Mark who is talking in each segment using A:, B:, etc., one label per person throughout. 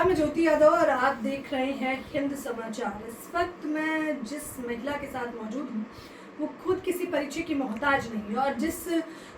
A: मैं ज्योति यादव और आप देख रहे हैं हिंद समाचार। इस वक्त मैं जिस महिला के साथ मौजूद हूँ वो खुद किसी परिचय की मोहताज नहीं है और जिस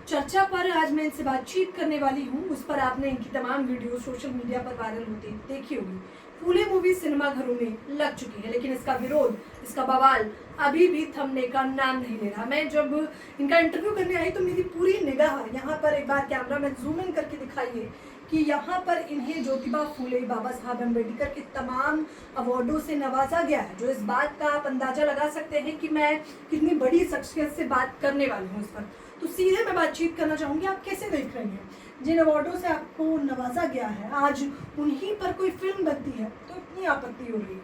A: चर्चा पर आज मैं इनसे बातचीत करने वाली हूँ उस पर आपने इनकी तमाम वीडियो सोशल मीडिया पर वायरल होती देखी होगी। फूले मूवी सिनेमाघरों में लग चुकी है, लेकिन इसका विरोध, इसका बवाल अभी भी थमने का नाम नहीं ले रहा। मैं जब इनका इंटरव्यू करने आई तो मेरी पूरी निगाह यहाँ पर, एक बार कैमरा में जूम इन करके दिखाइए कि यहाँ पर इन्हें ज्योतिबा फूले, बाबा साहब अम्बेडकर के तमाम अवार्डों से नवाजा गया है, जो इस बात का आप अंदाजा लगा सकते हैं कि मैं कितनी बड़ी शख्सियत से बात करने वाली हूँ इस पर। तो सीधे मैं बातचीत करना चाहूँगी, आप कैसे देख रही हैं जिन अवार्डों से आपको नवाजा गया है, आज उन्हीं पर कोई फिल्म बनती है तो इतनी आपत्ति हो रही है?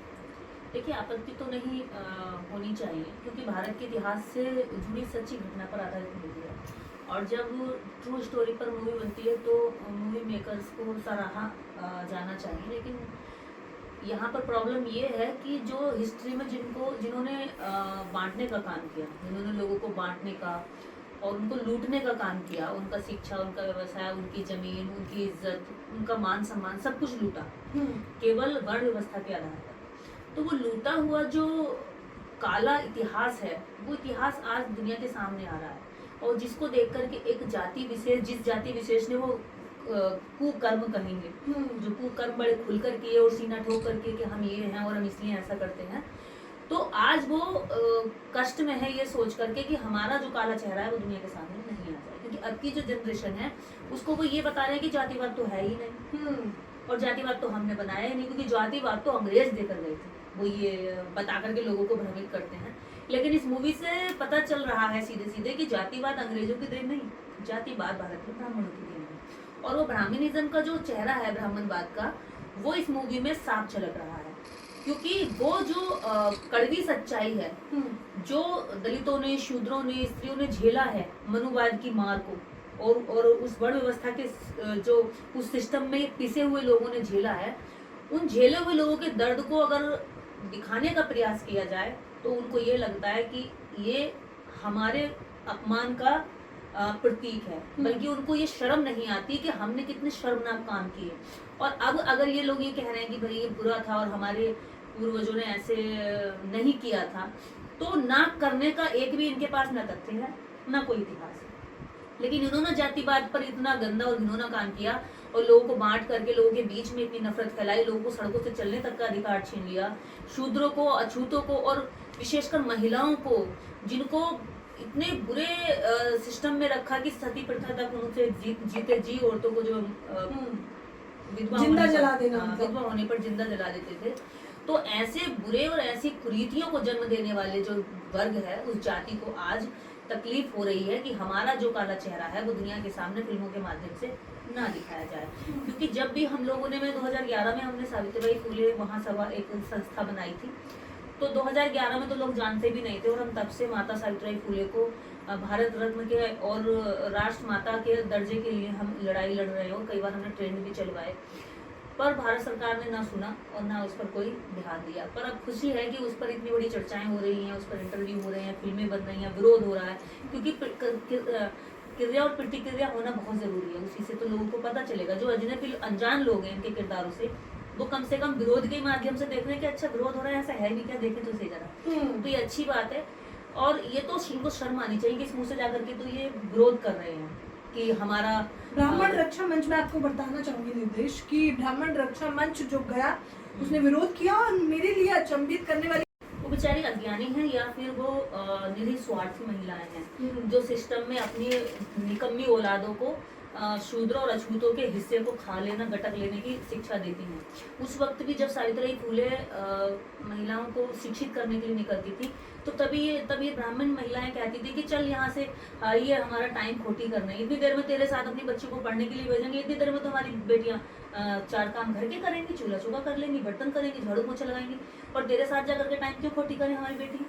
B: देखिए, आपत्ति तो नहीं होनी चाहिए, क्योंकि भारत के इतिहास से जुड़ी सच्ची घटना पर आधारित मूवी है। और जब ट्रू स्टोरी पर मूवी बनती है तो मूवी मेकर्स को सराहा जाना चाहिए। लेकिन यहाँ पर प्रॉब्लम ये है कि जो हिस्ट्री में जिन्होंने बांटने का काम किया, जिन्होंने लोगों को बांटने का और उनको लूटने का काम किया, उनका शिक्षा, उनका व्यवसाय, उनकी जमीन, उनकी इज्जत, उनका मान सम्मान, सब कुछ लूटा केवल वर्ण व्यवस्था के आधार पर। तो वो लूटा हुआ जो काला इतिहास है, वो इतिहास आज दुनिया के सामने आ रहा है। और जिसको देख करके एक जाति विशेष, जिस जाति विशेष ने वो कुकर्म कहेंगे, जो कुकर्म बड़े खुलकर किए और सीना ठोक करके कि हम ये हैं और हम इसलिए ऐसा करते हैं, तो आज वो कष्ट में है ये सोच करके कि हमारा जो काला चेहरा है वो दुनिया के सामने नहीं आ जाए। क्योंकि अब की जो जनरेशन है उसको वो ये बता रहे हैं कि जातिवाद तो है ही नहीं, और जातिवाद तो हमने बनाया ही नहीं, क्योंकि जातिवाद तो अंग्रेज देकर गए थे, वो ये बता करके लोगों को भ्रमित करते हैं। लेकिन इस मूवी से पता चल रहा है सीधे सीधे कि जातिवाद अंग्रेजों की देन नहीं, जातिवाद भारत में ब्राह्मणों की देन है। और वो ब्राह्मणिज्म का जो चेहरा है ब्राह्मणवाद का, वो इस मूवी में साफ झलक रहा है। क्योंकि वो जो कड़वी सच्चाई है, जो दलितों ने, शूद्रों ने, स्त्रियों ने झेला है मनुवाद की मार को, और उस वर्ण व्यवस्था के जो उस सिस्टम में पिसे हुए लोगों ने झेला है, उन झेले हुए लोगों के दर्द को अगर दिखाने का प्रयास किया जाए तो उनको ये लगता है कि ये हमारे अपमान का प्रतीक है। बल्कि उनको ये शर्म नहीं आती कि हमने कितने शर्मनाक काम किए। और अब अगर ये लोग ये कह रहे हैं कि भाई ये बुरा था और हमारे पूर्वजों ने ऐसे नहीं किया था, तो ना करने का एक भी इनके पास ना तथ्य है, ना कोई इतिहास है। लेकिन इन्होंने जातिवाद पर इतना गंदा और घिनौना काम किया और लोगों को बांट करके लोगों के बीच में इतनी नफरत फैलाई, लोगों को सड़कों से चलने तक का अधिकार छीन लिया, शूद्रों को, अछूतों को और विशेषकर महिलाओं को, जिनको इतने बुरे सिस्टम में रखा कि सती प्रथा तक उनसे जीते जी औरतों को जो विधवा
A: जिंदा जला देना,
B: विधवा होने पर जिंदा जला देते थे। तो ऐसे बुरे और ऐसी कुरीतियों को जन्म देने वाले जो वर्ग है, उस जाति को आज तकलीफ हो रही है कि हमारा जो काला चेहरा है वो दुनिया के सामने फिल्मों के माध्यम से ना दिखाया जाए। क्योंकि जब भी हम लोगों ने 2011 में हमने सावित्रीबाई फूले महासभा एक संस्था बनाई थी, तो 2011 में तो लोग जानते भी नहीं थे, और हम तब से माता सावित्रीबाई फूले को भारत रत्न के और राष्ट्र माता के दर्जे के लिए हम लड़ाई लड़ रहे हैं, और कई बार हमने ट्रेन भी चलवाए, पर भारत सरकार ने ना सुना और ना उस पर कोई ध्यान दिया। पर अब खुशी है कि उस पर इतनी बड़ी चर्चाएं हो रही हैं, उस पर इंटरव्यू हो रहे हैं, फिल्में बन रही हैं, विरोध हो रहा है। क्योंकि क्रिया और प्रतिक्रिया होना बहुत जरूरी है, उसी से तो लोगों को पता चलेगा। जो अजनबी अनजान लोग हैं इनके किरदारों से, वो कम से कम विरोध के माध्यम से देख रहे हैं कि अच्छा विरोध हो रहा है, ऐसा है भी क्या, देखें तो सही जरा। तो ये अच्छी बात है, और ये तो इनको शर्म आनी चाहिए कि इस मुंह से जाकर के तो ये विरोध कर रहे हैं कि हमारा
A: ब्राह्मण रक्षा मंच में आपको बताना चाहूंगी निर्देश कि ब्राह्मण रक्षा मंच जो गया उसने विरोध किया, और मेरे लिए अचंभित करने वाली,
B: वो बेचारी अज्ञानी है या फिर वो निरी स्वार्थी महिलाएं हैं जो सिस्टम में अपनी निकम्मी औलादों को शूद्र और अछूतों के हिस्से को खा लेना, गटक लेने की शिक्षा देती हैं। उस वक्त भी जब सावित्रीबाई फूले महिलाओं को शिक्षित करने के लिए निकलती थी, तो तभी ये ब्राह्मण महिलाएं कहती थी कि चल यहाँ से ये हमारा टाइम खोटी करना है, इतनी देर में तेरे साथ अपनी बच्ची को पढ़ने के लिए भेजेंगे, इतनी देर में तो हमारी बेटियां चार काम घर के करेंगी, चूल्हा चौका कर लेंगी, बर्तन करेंगी, झाड़ू पोछा लगाएंगी, और तेरे साथ जाकर के टाइम क्यों खोटी करें हमारी बेटी।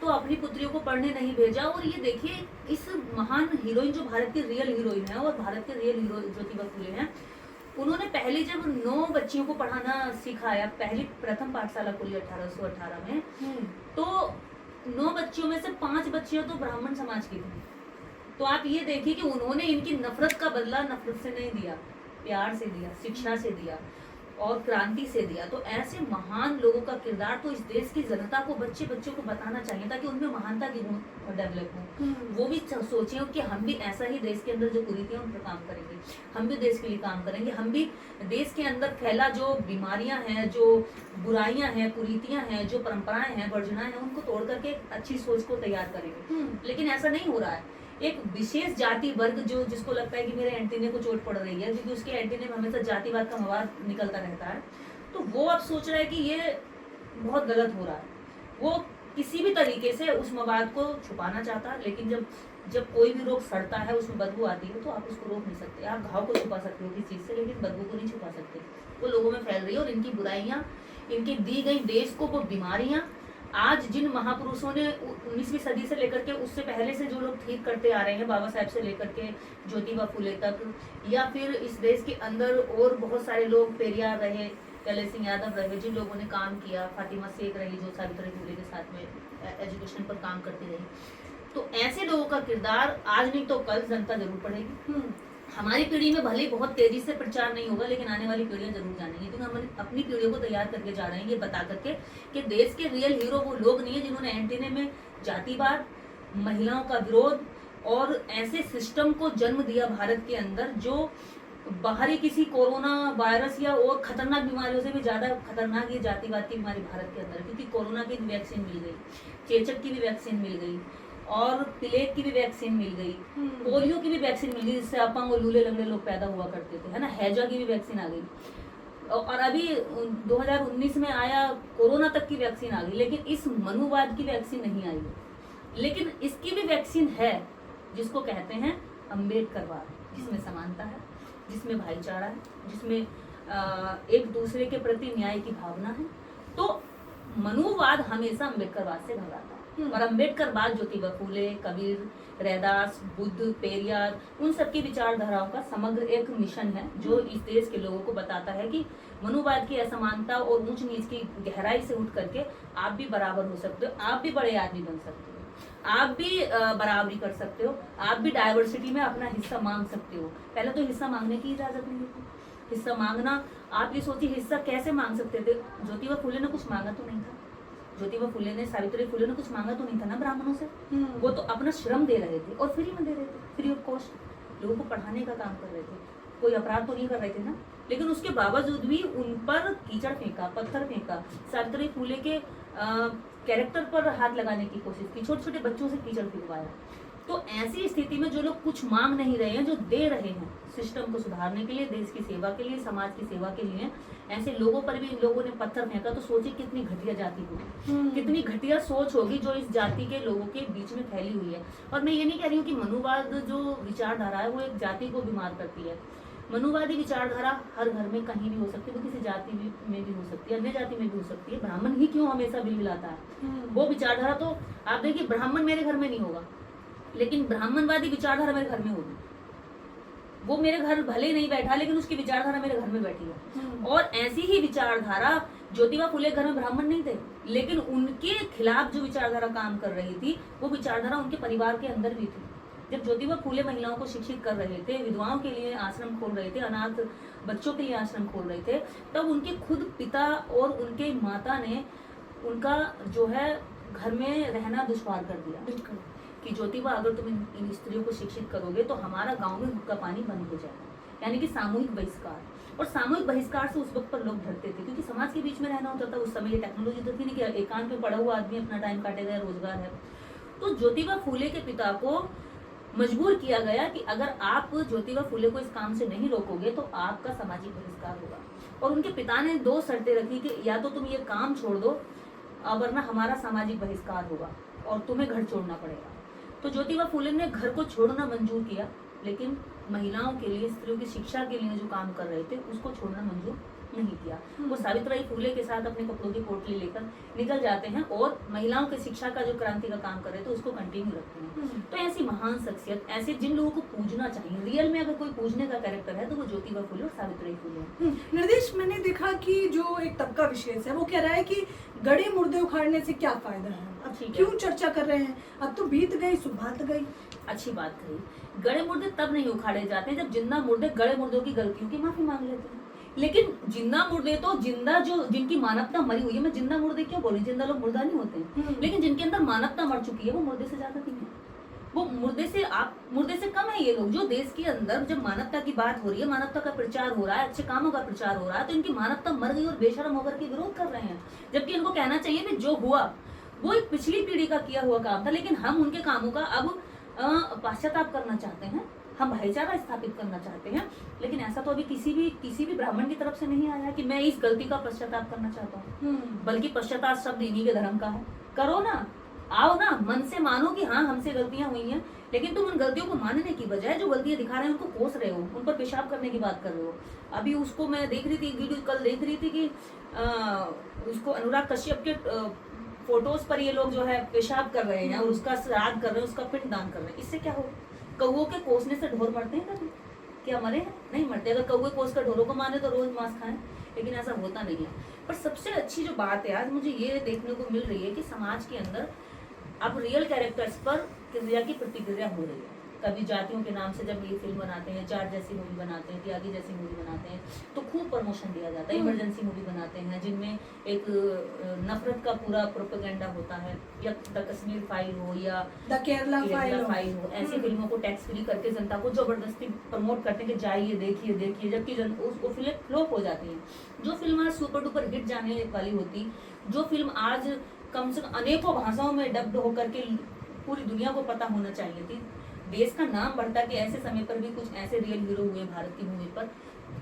B: तो अपनी पुत्रियों को पढ़ने नहीं भेजा। और ये देखिए, इस महान हीरोइन जो भारत की रियल हीरोइन है और भारत के रियल हीरो ज्योतिबा फूले हैं, उन्होंने पहले जब 9 बच्चियों को पढ़ाना सिखाया, पहली प्रथम पाठशाला खोली 1818 में, तो 9 बच्चियों में से 5 बच्चियां तो ब्राह्मण समाज की थी। तो आप ये देखिए कि उन्होंने इनकी नफरत का बदला नफरत से नहीं दिया, प्यार से दिया, शिक्षा से दिया। और क्रांति से दिया। तो ऐसे महान लोगों का किरदार तो इस देश की जनता को, बच्चों को बताना चाहिए ताकि उनमें महानता की गुण डेवलप हो। वो भी सोचें कि हम भी ऐसा ही देश के अंदर जो कुरीतियां उन पर काम करेंगे, हम भी देश के लिए काम करेंगे, हम भी देश के अंदर फैला जो बीमारियां हैं, जो बुराइयां हैं, कुरीतियां हैं, जो परंपराएं हैं, वर्जनाएं हैं, उनको तोड़ करके एक अच्छी सोच को तैयार करेंगे। लेकिन ऐसा नहीं हो रहा है। एक विशेष जाति वर्ग जो जिसको लगता है कि मेरे एंटीने को चोट पड़ रही है, क्योंकि उसके एंटीने में हमेशा जातिवाद का मवाद निकलता रहता है, तो वो अब सोच रहा है कि ये बहुत गलत हो रहा है। वो किसी भी तरीके से उस मवाद को छुपाना चाहता है। लेकिन जब कोई भी रोग सड़ता है, उसमें बदबू आती है, तो आप उसको रोक नहीं सकते। आप घाव को छुपा सकते हो किसी चीज से, लेकिन बदबू को नहीं छुपा सकते। वो लोगों में फैल रही है और इनकी बुराइयां, इनकी दी गई देश को वो बीमारियां आज जिन महापुरुषों ने 19वीं सदी से लेकर के उससे पहले से जो लोग ठीक करते आ रहे हैं, बाबा साहब से लेकर के ज्योतिबा फुले तक, या फिर इस देश के अंदर और बहुत सारे लोग, पेरियार रहे, दले सिंह यादव रहे, जिन लोगों ने काम किया, फातिमा शेख रही जो सावित्री फुले के साथ में एजुकेशन पर काम करती रही, तो ऐसे लोगों का किरदार आज नहीं तो कल जनता जरूर पढ़ेगी। हमारी पीढ़ी में भले बहुत तेजी से प्रचार नहीं होगा, लेकिन आने वाली पीढ़ियां जरूर जानेंगी, क्योंकि हम अपनी पीढ़ियों को तैयार करके जा रहे हैं ये बता करके कि देश के रियल हीरो वो लोग नहीं है जिन्होंने एंटीने में जातिवाद, महिलाओं का विरोध और ऐसे सिस्टम को जन्म दिया भारत के अंदर जो बाहरी किसी कोरोना वायरस या और खतरनाक बीमारियों से भी ज्यादा खतरनाक ये जातिवाद की बीमारी भारत के अंदर, क्योंकि कोरोना की भी वैक्सीन मिल गई, चेचक की भी वैक्सीन मिल गई, और प्लेग की भी वैक्सीन मिल गई, पोलियो की भी वैक्सीन मिल गई, जिससे अपंग और लूले लंगड़े लोग पैदा हुआ करते थे, है ना। हैजा की भी वैक्सीन आ गई, और अभी 2019 में आया कोरोना तक की वैक्सीन आ गई, लेकिन इस मनुवाद की वैक्सीन नहीं आई है। लेकिन इसकी भी वैक्सीन है, जिसको कहते हैं अम्बेडकरवाद, जिसमें समानता है, जिसमें भाईचारा है, जिसमें एक दूसरे के प्रति न्याय की भावना है। तो मनुवाद हमेशा अम्बेडकरवाद से घबराता है, और अम्बेडकरवाद ज्योतिबा फूले, कबीर, रैदास, बुद्ध, पेरियार, उन सबकी विचारधाराओं का समग्र एक मिशन है जो इस देश के लोगों को बताता है कि मनुवाद की असमानता और ऊंच नीच की गहराई से उठ करके आप भी बराबर हो सकते हो, आप भी बड़े आदमी बन सकते हो, आप भी बराबरी कर सकते हो, आप भी डाइवर्सिटी में अपना हिस्सा मांग सकते हो। पहले तो हिस्सा मांगने की इजाजत नहीं थी। हिस्सा मांगना, आप ये सोचिए हिस्सा कैसे मांग सकते थे। ज्योतिबा फूले ने कुछ मांगा तो नहीं था, ज्योतिबा फूले ने, सावित्री फूले ने कुछ मांगा तो नहीं था ना ब्राह्मणों से। वो तो अपना श्रम दे रहे थे और फ्री में दे रहे थे, फ्री ऑफ कॉस्ट लोगों को पढ़ाने का काम कर रहे थे, कोई अपराध तो नहीं कर रहे थे ना। लेकिन उसके बावजूद भी उन पर कीचड़ फेंका, पत्थर फेंका, सावित्री फूले के कैरेक्टर पर हाथ लगाने की कोशिश की, छोटे छोटे बच्चों से कीचड़ फेंकवाया। तो ऐसी स्थिति में जो लोग कुछ मांग नहीं रहे हैं, जो दे रहे हैं सिस्टम को सुधारने के लिए, देश की सेवा के लिए, समाज की सेवा के लिए, ऐसे लोगों पर भी इन लोगों ने पत्थर फेंका। तो सोचिए कितनी घटिया जाति होगी, कितनी घटिया सोच होगी जो इस जाति के लोगों के बीच में फैली हुई है। और मैं ये नहीं कह रही हूँ कि मनुवाद जो विचारधारा है वो एक जाति को बीमार करती है। मनुवादी विचारधारा हर घर में कहीं भी हो सकती है, वो किसी जाति में भी हो सकती है, अन्य जाति में भी हो सकती है। ब्राह्मण ही क्यों हमेशा बिलबिलाता है? वो विचारधारा तो आप देखिए, ब्राह्मण मेरे घर में नहीं होगा, लेकिन ब्राह्मणवादी विचारधारा मेरे घर में होगी। वो मेरे घर भले ही नहीं बैठा, लेकिन उसकी विचारधारा मेरे घर में बैठी है। और ऐसी ही विचारधारा ज्योतिबा फूले घर में ब्राह्मण नहीं थे, लेकिन उनके खिलाफ जो विचारधारा काम कर रही थी, वो विचारधारा उनके परिवार के अंदर भी थी। जब ज्योतिबा फूले महिलाओं को शिक्षित कर रहे थे, विधवाओं के लिए आश्रम खोल रहे थे, अनाथ बच्चों के लिए आश्रम खोल रहे थे, तब उनके खुद पिता और उनके माता ने उनका जो है घर में रहना दुश्वार कर दिया कि ज्योतिबा अगर तुम इन स्त्रियों को शिक्षित करोगे तो हमारा गांव में हुक्का पानी बंद हो जाएगा, यानी कि सामूहिक बहिष्कार। और सामूहिक बहिष्कार से उस वक्त पर लोग डरते थे, क्योंकि समाज के बीच में रहना होता था। उस समय ये टेक्नोलॉजी तो थी नहीं कि एकांत में पड़ा हुआ आदमी अपना टाइम काटेगा, रोजगार है। तो ज्योतिबा फूले के पिता को मजबूर किया गया कि अगर आप ज्योतिबा फूले को इस काम से नहीं रोकोगे तो आपका सामाजिक बहिष्कार होगा। और उनके पिता ने 2 शर्तें रखी कि या तो तुम ये काम छोड़ दो, वरना हमारा सामाजिक बहिष्कार होगा और तुम्हें घर छोड़ना पड़ेगा। तो ज्योतिबा फूले ने घर को छोड़ना मंजूर किया, लेकिन महिलाओं के लिए, स्त्रियों की शिक्षा के लिए जो काम कर रहे थे उसको छोड़ना मंजूर नहीं किया। वो सावित्रीबाई फूले के साथ अपने कपड़ों की पोटली लेकर निकल जाते हैं और महिलाओं के शिक्षा का जो क्रांति का काम कर रहे थे उसको कंटिन्यू रखते हैं। तो ऐसी महान शख्सियत, ऐसे जिन लोगों को पूजना चाहिए, रियल में अगर कोई पूजने का कैरेक्टर है तो वो ज्योतिबा फूले और सावित्रीबाई फूले।
A: निर्देश, मैंने देखा कि जो एक तबका विशेष है वो कह रहा है कि गड़े मुर्दे उखाड़ने से क्या फायदा है, अब क्यों चर्चा कर रहे हैं, अब तो बीत गई सुबह गई।
B: अच्छी बात कही। गड़े मुर्दे तब नहीं उखाड़े जाते जब जिंदा मुर्दे गड़े मुर्दों की गलतियों की माफी मांग लेते हैं। लेकिन जिंदा मुर्दे तो जिंदा जो जिनकी मानवता मरी हुई है, मैं जिंदा मुर्दे क्यों बोल रही हूँ, जिंदा लोग मुर्दा नहीं होते हैं, लेकिन जिनके अंदर मानवता मर चुकी है वो मुर्दे से ज्यादा नहीं है। वो मुर्दे से कम है ये लोग। जो देश के अंदर जब मानवता की बात हो रही है, मानवता का प्रचार हो रहा है, अच्छे कामों का प्रचार हो रहा है, तो इनकी मानवता मर गई और बेशर्म होकर के विरोध कर रहे हैं। जबकि इनको कहना चाहिए कि जो हुआ वो एक पिछली पीढ़ी का किया हुआ काम था, लेकिन हम उनके कामों का अब पश्चाताप करना चाहते हैं, हम भाईचारा स्थापित करना चाहते हैं। लेकिन ऐसा तो अभी किसी भी ब्राह्मण की तरफ से नहीं आया कि मैं इस गलती का पश्चाताप करना चाहता हूँ। बल्कि पश्चाताप शब्द इन्हीं के धर्म का है। करो ना, आओ ना, मन से मानो कि हाँ हमसे गलतियां हुई हैं, लेकिन तुम उन गलतियों को मानने की बजाय जो गलतियां दिखा रहे हैं उनको कोस रहे हो, उन पर पेशाब करने की बात कर रहे हो। अभी उसको मैं देख रही थी वीडियो, कल देख रही थी कि उसको अनुराग कश्यप के फोटोज पर ये लोग जो है पेशाब कर रहे हैं और उसका श्राद्ध कर रहे हैं, उसका पिंड दान कर रहे हैं। इससे क्या हो? कौओं के कोसने से ढोर मरते हैं कभी? क्या मरे हैं? नहीं मरते। अगर कौए कोस कर ढोरों को माने तो रोज मांस खाएं, लेकिन ऐसा होता नहीं है। पर सबसे अच्छी जो बात है आज मुझे ये देखने को मिल रही है कि समाज के अंदर अब रियल कैरेक्टर्स पर क्रिया की प्रतिक्रिया हो रही है। कभी जातियों के नाम से जब ये फिल्म बनाते हैं, जाट जैसी मूवी बनाते हैं, त्यागी जैसी मूवी बनाते हैं, तो खूब प्रमोशन दिया जाता है। इमरजेंसी मूवी बनाते हैं जिनमें एक नफरत का पूरा प्रोपेगेंडा होता है, या द कश्मीर फाइल हो या
A: द केरला
B: फाइल हो, ऐसी फिल्मों को टैक्स फ्री करके जनता को जबरदस्ती प्रमोट करते हैं कि जाइए देखिए, जबकि उसको फिल्म फ्लॉप हो जाती है। जो फिल्म आज सुपर डुपर हिट जाने वाली होती, जो फिल्म आज कम से कम अनेकों भाषाओं में डब्ड होकर के पूरी दुनिया को पता होना चाहिए थी, देश का नाम बढ़ता कि ऐसे समय पर भी कुछ ऐसे रियल हीरो हुए भारत की भूमि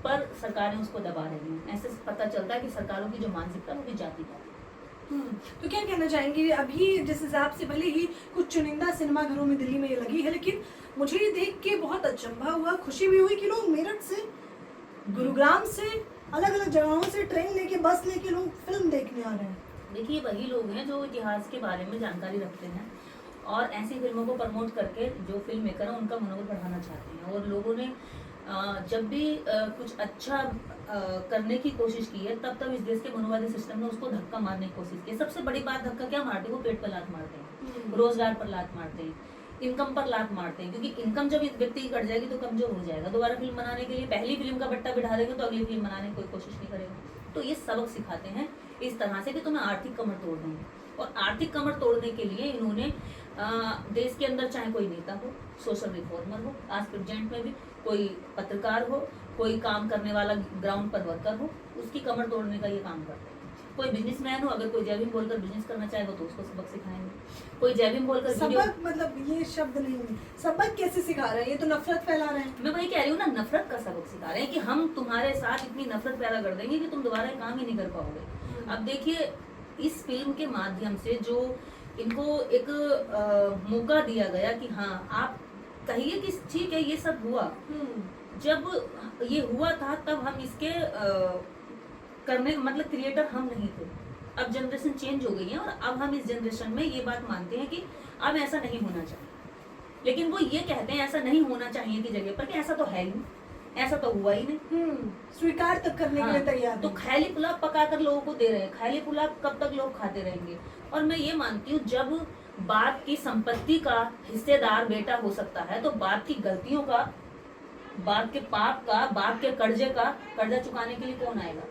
B: पर सरकारें उसको दबा रही हैं। ऐसे पता चलता है कि सरकारों की जो मानसिकता वो भी जाति है।
A: तो क्या कहना चाहेंगे, अभी जिस हिसाब से भले ही कुछ चुनिंदा सिनेमा घरों में दिल्ली में ये लगी है, लेकिन मुझे ये देख के बहुत अचंभा हुआ, खुशी भी हुई कि लोग मेरठ से, गुरुग्राम से, अलग अलग जगहों से ट्रेन लेके, बस लेके लोग फिल्म देखने आ रहे हैं।
B: देखिए वही लोग हैं जो इतिहास के बारे में जानकारी रखते हैं और ऐसी फिल्मों को प्रमोट करके जो फिल्म मेकर हैं उनका मनोबल बढ़ाना चाहते हैं। और लोगों ने जब भी कुछ अच्छा करने की कोशिश की है, तब इस देश के मनोवादी सिस्टम ने उसको धक्का मारने की कोशिश की। सबसे बड़ी बात, धक्का क्या मारते हैं? वो पेट पर लात मारते हैं, रोजगार पर लात मारते हैं, इनकम पर लात मारते हैं। क्योंकि इनकम जब इस व्यक्ति की कट जाएगी तो कमजोर हो जाएगा। दोबारा फिल्म बनाने के लिए पहली फिल्म का बट्टा बिठा देंगे तो अगली फिल्म बनाने की कोई कोशिश नहीं करेगा। तो ये सबक सिखाते हैं इस तरह से कि तुम्हें आर्थिक कमर तोड़ देंगे। और आर्थिक कमर तोड़ने के लिए इन्होंने देश के अंदर चाहे कोई नेता हो, सोशल रिफॉर्मर हो, आज प्रेजेंट में भी कोई पत्रकार हो, कोई काम करने वाला ग्राउंड पर वर्कर हो, उसकी कमर तोड़ने का ये काम करते हैं। कोई बिजनेसमैन हो, अगर कोई जय भीम बोलकर बिजनेस करना चाहेगा तो उसको सबक सिखाएंगे। कोई जय भीम बोलकर
A: सबक, मतलब ये शब्द नहीं है, सबक कैसे सिखा रहे हैं? ये तो नफरत फैला रहे हैं।
B: मैं वही कह रही हूँ ना, नफरत का सबक सिखा रहे हैं कि हम तुम्हारे साथ इतनी नफरत पैदा कर देंगे कि तुम दोबारा काम ही नहीं कर पाओगे। अब देखिए इस फिल्म के माध्यम से जो इनको एक मौका दिया गया कि हाँ आप कहिए कि ठीक है ये सब हुआ, जब ये हुआ था तब हम इसके करने मतलब क्रिएटर हम नहीं थे। अब जनरेशन चेंज हो गई है और अब हम इस जनरेशन में ये बात मानते हैं कि अब ऐसा नहीं होना चाहिए। लेकिन वो ये कहते हैं ऐसा नहीं होना चाहिए की जगह पर कि ऐसा तो है ही, ऐसा तो हुआ ही नहीं।
A: स्वीकार तक करने के लिए तैयार।
B: तो खैली पुलाव पकाकर लोगों को दे रहे हैं, खैली पुलाव कब तक लोग खाते रहेंगे? और मैं ये मानती हूँ जब बाप की संपत्ति का हिस्सेदार बेटा हो सकता है तो बाप की गलतियों का, बाप के पाप का, बाप के कर्जा चुकाने के लिए कौन आएगा?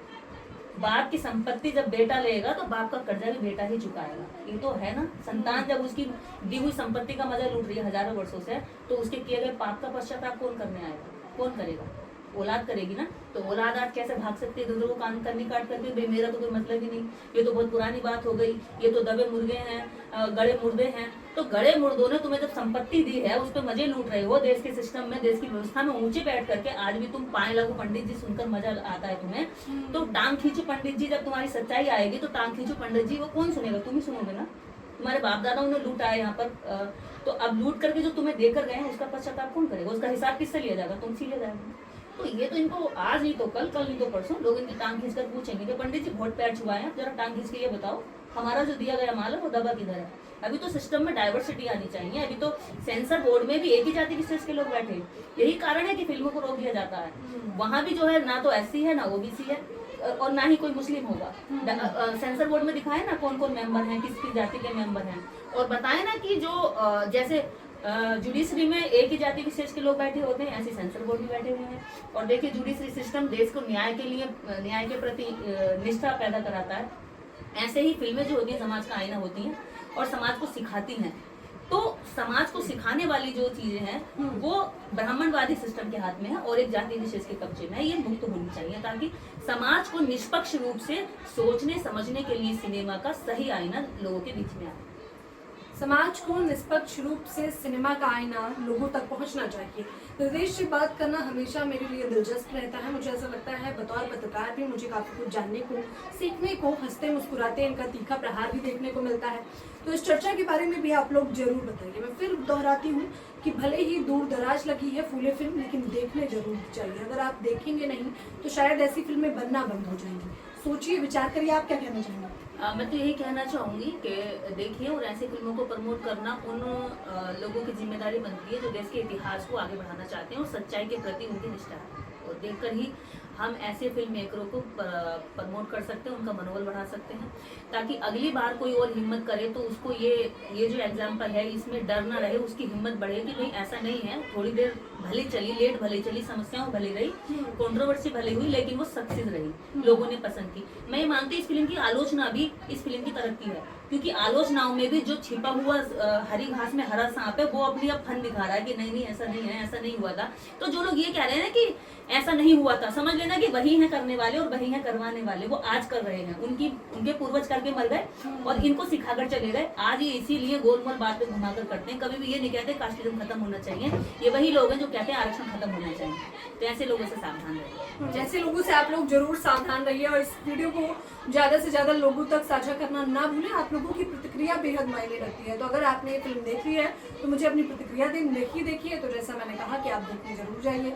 B: बाप की संपत्ति जब बेटा लेगा तो बाप का कर्जा भी बेटा ही चुकाएगा। ये तो है ना। संतान जब उसकी दी हुई संपत्ति का मजा लूट रही है हजारों वर्षों से, तो उसके किए गए पाप का पश्चाताप कौन करने आएगा? कौन करेगा? औलाद करेगी ना। तो औलाद आज कैसे भाग सकती है दूसरों को कान करनी काट करके, भाई मेरा तो कोई मतलब ही नहीं, ये तो बहुत पुरानी बात हो गई, ये तो दबे मुर्गे हैं, गड़े मुर्दे हैं। तो गड़े मुर्दों ने तुम्हें जब संपत्ति दी है उस पर मजे लूट रहे हो, देश के सिस्टम में, देश की व्यवस्था में ऊंचे बैठ करके आज भी तुम पाए लगो पंडित जी सुनकर मजा आता है तुम्हें। तो टांग खींचो पंडित जी, जब तुम्हारी सच्चाई आएगी तो टांग खींचो पंडित जी, वो कौन सुनेगा? तुम ही सुनोगे ना। तुम्हारे बाप दादाओं ने लूटा है यहाँ पर, तो अब लूट करके जो तुम्हें देकर गए हैं उसका पश्चाताप कौन करेगा? उसका हिसाब किससे लिया जाएगा? तुमसे लिया जाएगा। तो ये तो इनको आज नहीं तो कल नहीं तो परसों लोग इनकी टांग खींच कर पूछेंगे कि पंडित जी वोट पैर छुआए हैं, जरा टांग खींच के ये बताओ हमारा जो दिया गया माल है वो दबा किधर है? अभी तो सिस्टम में डाइवर्सिटी आनी चाहिए। अभी तो सेंसर बोर्ड में भी एक ही जाति विशेष के लोग बैठे, यही कारण है कि फिल्मों को रोक दिया जाता है। वहां भी जो है ना तो एससी है ना ओबीसी है और ना ही कोई मुस्लिम होगा। सेंसर बोर्ड में दिखाए ना कौन कौन मेंबर हैं, किस किस जाति के मेंबर हैं, और बताए ना कि जो जैसे जुडिशरी में एक ही जाति विशेष के लोग बैठे होते हैं, ऐसे सेंसर बोर्ड भी बैठे हुए हैं। और देखिए जुडिशरी सिस्टम देश को न्याय के प्रति निष्ठा पैदा कराता है। ऐसे ही फिल्में जो होती हैं समाज का आईना होती हैं और समाज को सिखाती हैं। तो समाज को सिखाने वाली जो चीजें हैं वो ब्राह्मणवादी सिस्टम के हाथ में है और एक जाति विशेष के कब्जे में है। ये मुक्त होनी चाहिए ताकि समाज को निष्पक्ष रूप से सोचने समझने के लिए सिनेमा का सही आईना लोगों के बीच में आए।
A: समाज को निष्पक्ष रूप से सिनेमा का आईना लोगों तक पहुंचना चाहिए। निर्देश से बात करना हमेशा मेरे लिए दिलचस्प रहता है। मुझे ऐसा लगता है बतौर पत्रकार भी मुझे काफ़ी कुछ जानने को, सीखने को, हंसते मुस्कुराते इनका तीखा प्रहार भी देखने को मिलता है। तो इस चर्चा के बारे में भी आप लोग जरूर बताइए। मैं फिर दोहराती हूँ कि भले ही दूर दराज लगी है फूले फिल्म, लेकिन देखने जरूर चाहिए। अगर आप देखेंगे नहीं तो शायद ऐसी फिल्में बनना बंद हो जाएंगी। सोचिए, विचार करिए, आप क्या कहना चाहेंगे?
B: मैं तो यही कहना चाहूंगी कि देखिए और ऐसी फिल्मों को प्रमोट करना उन लोगों की जिम्मेदारी बनती है जो देश के इतिहास को आगे बढ़ाना चाहते हैं और सच्चाई के प्रति उनकी निष्ठा है। और देखकर ही हम ऐसे फिल्म मेकरों को प्रमोट कर सकते हैं, उनका मनोबल बढ़ा सकते हैं, ताकि अगली बार कोई और हिम्मत करे तो उसको ये जो एग्जाम्पल है इसमें डर ना रहे, उसकी हिम्मत बढ़े कि नहीं ऐसा नहीं है, थोड़ी देर भले चली, लेट भले चली, समस्याओं भले रही, कंट्रोवर्सी भले हुई, लेकिन वो सक्सेस रही, लोगों ने पसंद की। मैं ये मानती हूँ इस फिल्म की आलोचना भी इस फिल्म की तरक्की है, क्योंकि आलोचनाओं में भी जो छिपा हुआ हरी घास में हरा सांप है वो अपनी अब फन दिखा रहा है कि नहीं ऐसा नहीं है, ऐसा नहीं हुआ था। तो जो लोग ये कह रहे हैं ना कि ऐसा नहीं हुआ था, समझ लेना कि वही है करने वाले और वही है करवाने वाले, वो आज कर रहे हैं। उनके पूर्वज करके मर गए और इनको सिखाकर चले गए। आज ये इसीलिए गोलमोल बात पे घुमाकर करते हैं। कभी भी ये नहीं कहते कास्टिज्म खत्म होना चाहिए। ये वही लोग हैं जो कहते हैं आरक्षण खत्म होना चाहिए। तो ऐसे लोगों से सावधान रहिए।
A: ऐसे लोगों से आप लोग जरूर सावधान रहिए और इस वीडियो को ज्यादा से ज्यादा लोगों तक साझा करना ना भूलें। आप लोगों की प्रतिक्रिया बेहद मायने रखती है। तो अगर आपने ये फिल्म देखी है तो मुझे अपनी प्रतिक्रिया दें। देखिए तो जैसा मैंने कहा कि आप देखने जरूर जाइए।